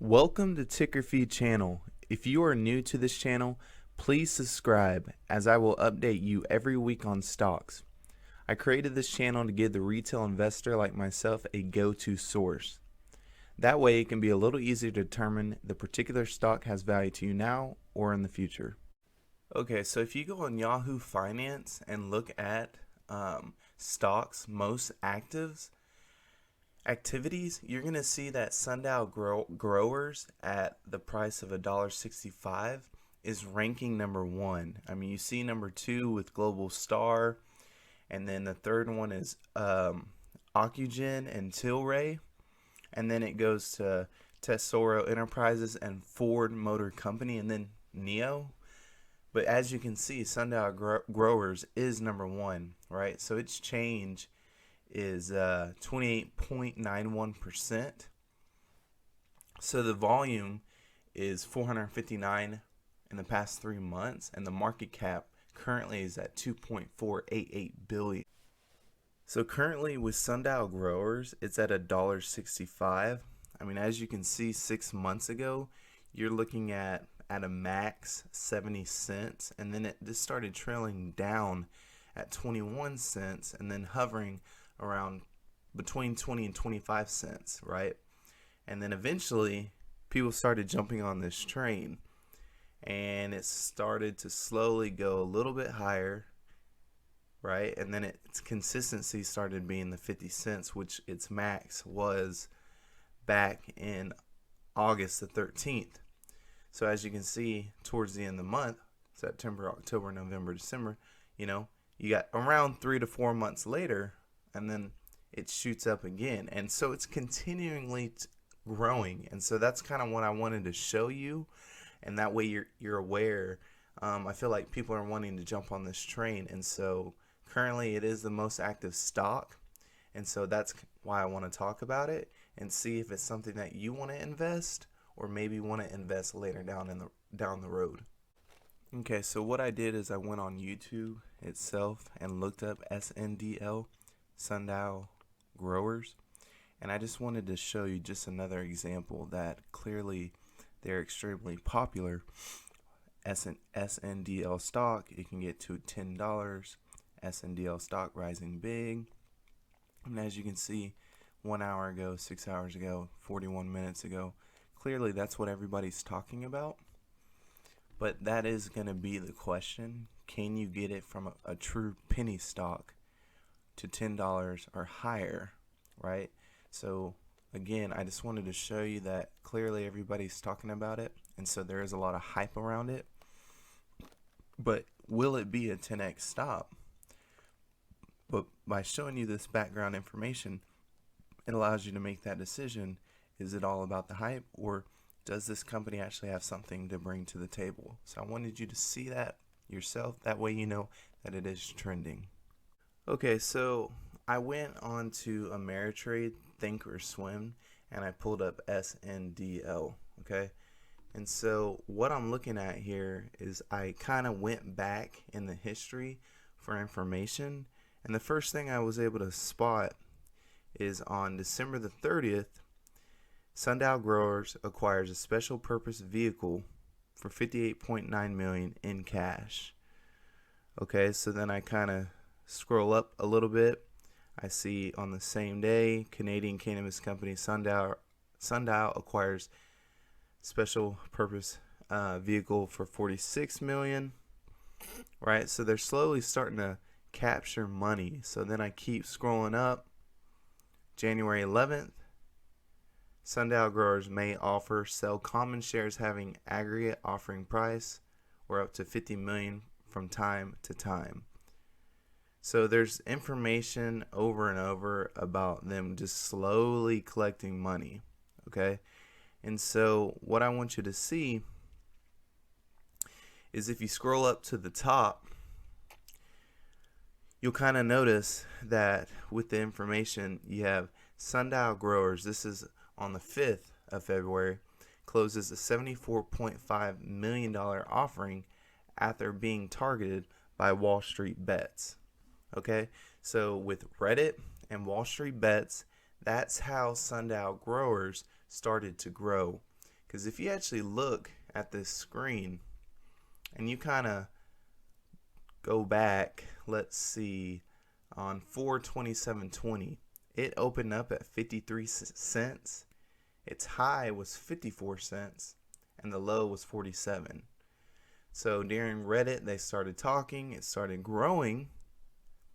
Welcome to Ticker Feed channel. If you are new to this channel, please subscribe as I will update you every week on stocks. I created this channel to give the retail investor like myself a go-to source. That way it can be a little easier to determine the particular stock has value to you now or in the future. Okay, so if you go on Yahoo Finance and look at stocks most activities, you're going to see that Sundial growers at the price of $1.65 is ranking number 1. I mean, you see number 2 with Global Star, and then the third one is Ocugen and Tilray, and then it goes to Tesoro Enterprises and Ford Motor Company, and then NEO. But as you can see, Sundial growers is number 1, right? So its change is 28.91%. So the volume is 459 in the past 3 months, and the market cap currently is at 2.488 billion. So currently with Sundial growers, it's at $1.65. I mean, as you can see, 6 months ago, you're looking at a max 70 cents, and then this started trailing down at 21 cents and then hovering around between 20 and 25 cents, right? And then eventually people started jumping on this train, and it started to slowly go a little bit higher, right? And then its consistency started being the 50 cents, which its max was back in August the 13th. So as you can see, towards the end of the month, September, October, November, December, you got around 3 to 4 months later, and then it shoots up again. And so it's continually growing. And so that's kind of what I wanted to show you. And that way you're aware. I feel like people are wanting to jump on this train. And so currently it is the most active stock. And so that's why I want to talk about it and see if it's something that you want to invest or maybe want to invest later down the road. Okay, so what I did is I went on YouTube itself and looked up Sndl, Sundial growers, and I just wanted to show you just another example that clearly they're extremely popular. Sndl stock, it can get to $10. Sndl stock rising big, and as you can see, 1 hour ago, 6 hours ago, 41 minutes ago, clearly that's what everybody's talking about. But that is going to be the question. Can you get it from a true penny stock to $10 or higher, right? So again, I just wanted to show you that clearly everybody's talking about it, and so there is a lot of hype around it. But will it be a 10x stop? But by showing you this background information, it allows you to make that decision. Is it all about the hype, or does this company actually have something to bring to the table? So I wanted you to see that yourself. That way you know that it is trending. Okay, so I went on to Ameritrade, Thinkorswim, and I pulled up Sndl, okay? And so what I'm looking at here is I kind of went back in the history for information, and the first thing I was able to spot is on December the 30th, Sundial Growers acquires a special purpose vehicle for $58.9 million in cash. Okay, so then I kind of scroll up a little bit. I see on the same day, Canadian cannabis company Sundial acquires special purpose vehicle for $46 million. Right, so they're slowly starting to capture money. So then I keep scrolling up. January 11th, Sundial growers may sell common shares having aggregate offering price or up to $50 million from time to time. So there's information over and over about them just slowly collecting money, okay? And so what I want you to see is if you scroll up to the top, you'll kind of notice that with the information you have Sundial growers, this is on the 5th of February, closes a $74.5 million offering after being targeted by Wall Street bets. Okay, so with Reddit and Wall Street bets, that's how Sundial growers started to grow. Because if you actually look at this screen and you kind of go back, let's see, on 4/27/20, it opened up at 53 cents. Its high was 54 cents and the low was 47. So during Reddit, they started talking, it started growing.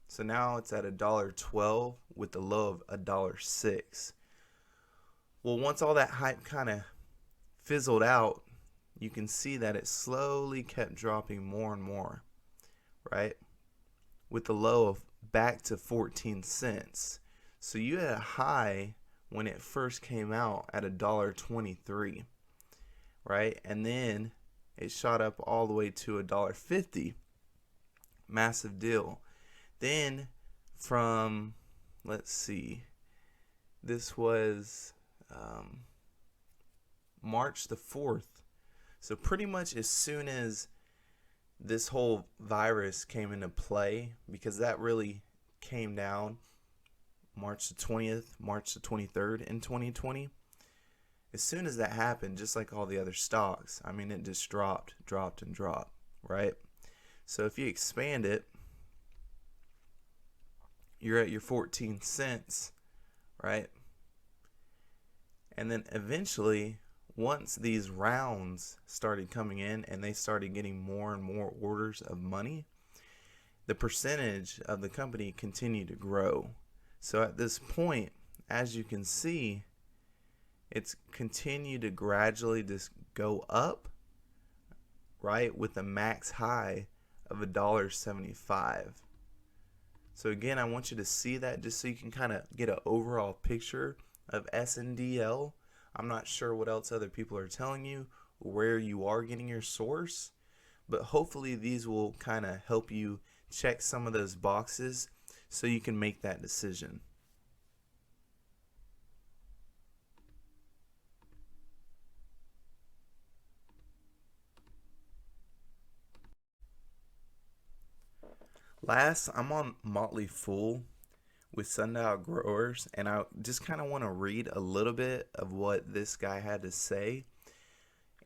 So now it's at $1.12 with the low of $1.06. Well, once all that hype kind of fizzled out, you can see that it slowly kept dropping more and more, right? With the low of back to 14 cents. So you had a high when it first came out at $1.23, right? And then it shot up all the way to $1.50. Massive deal. Then from, let's see, this was March the 4th. So pretty much as soon as this whole virus came into play, because that really came down March the 20th, March the 23rd in 2020. As soon as that happened, just like all the other stocks, I mean, it just dropped, right? So if you expand it, you're at your 14 cents, right? And then eventually, once these rounds started coming in and they started getting more and more orders of money, the percentage of the company continued to grow. So at this point, as you can see, it's continued to gradually just go up, right, with a max high of $1.75. So again, I want you to see that just so you can kind of get an overall picture of Sndl. I'm not sure what else other people are telling you, where you are getting your source, but hopefully these will kind of help you check some of those boxes so you can make that decision. Last, I'm on Motley Fool with Sundial Growers, and I just kind of want to read a little bit of what this guy had to say,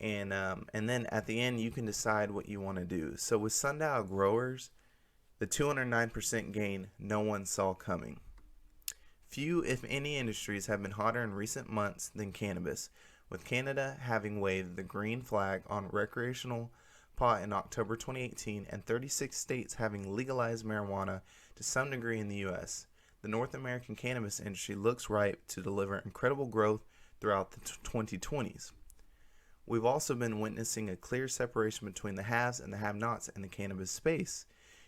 and then at the end you can decide what you want to do. So with Sundial Growers, the 209% gain no one saw coming. Few, if any, industries have been hotter in recent months than cannabis, with Canada having waved the green flag on recreational pot in October 2018 and 36 states having legalized marijuana to some degree in the U.S. The North American cannabis industry looks ripe to deliver incredible growth throughout the 2020s. We've also been witnessing a clear separation between the haves and the have-nots in the cannabis space.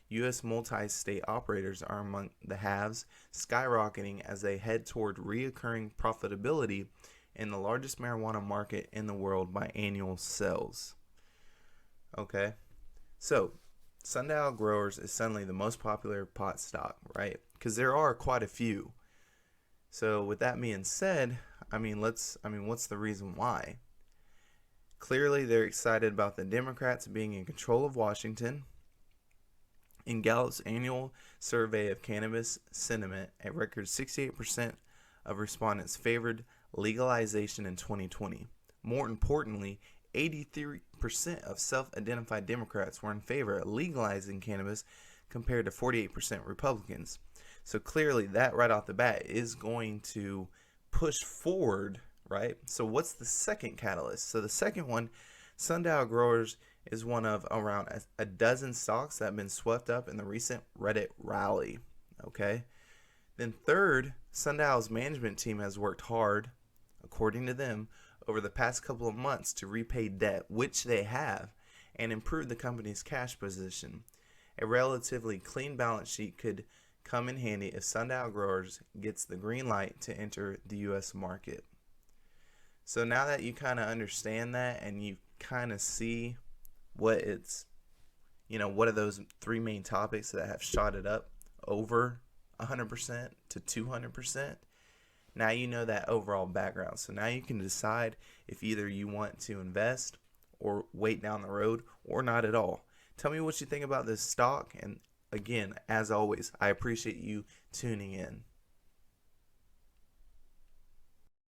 U.S. multi-state operators are among the haves, skyrocketing as they head toward reoccurring profitability in the largest marijuana market in the world by annual sales. Okay, so Sundial Growers is suddenly the most popular pot stock, right? Because there are quite a few. So with that being said, what's the reason why? Clearly, they're excited about the Democrats being in control of Washington. In Gallup's annual survey of cannabis sentiment, a record 68% of respondents favored legalization in 2020. More importantly, 83% of self-identified Democrats were in favor of legalizing cannabis compared to 48% Republicans. So clearly that right off the bat is going to push forward, right? So what's the second catalyst? So the second one, Sundial Growers is one of around a dozen stocks that have been swept up in the recent Reddit rally, okay? Then third, Sundial's management team has worked hard, according to them, over the past couple of months to repay debt, which they have, and improve the company's cash position. A relatively clean balance sheet could come in handy if Sundial Growers gets the green light to enter the U.S. market. So now that you kind of understand that and you kind of see what it's, what are those three main topics that have shot it up over 100% to 200%, now you know that overall background. So now you can decide if either you want to invest or wait down the road or not at all. Tell me what you think about this stock. And again, as always, I appreciate you tuning in.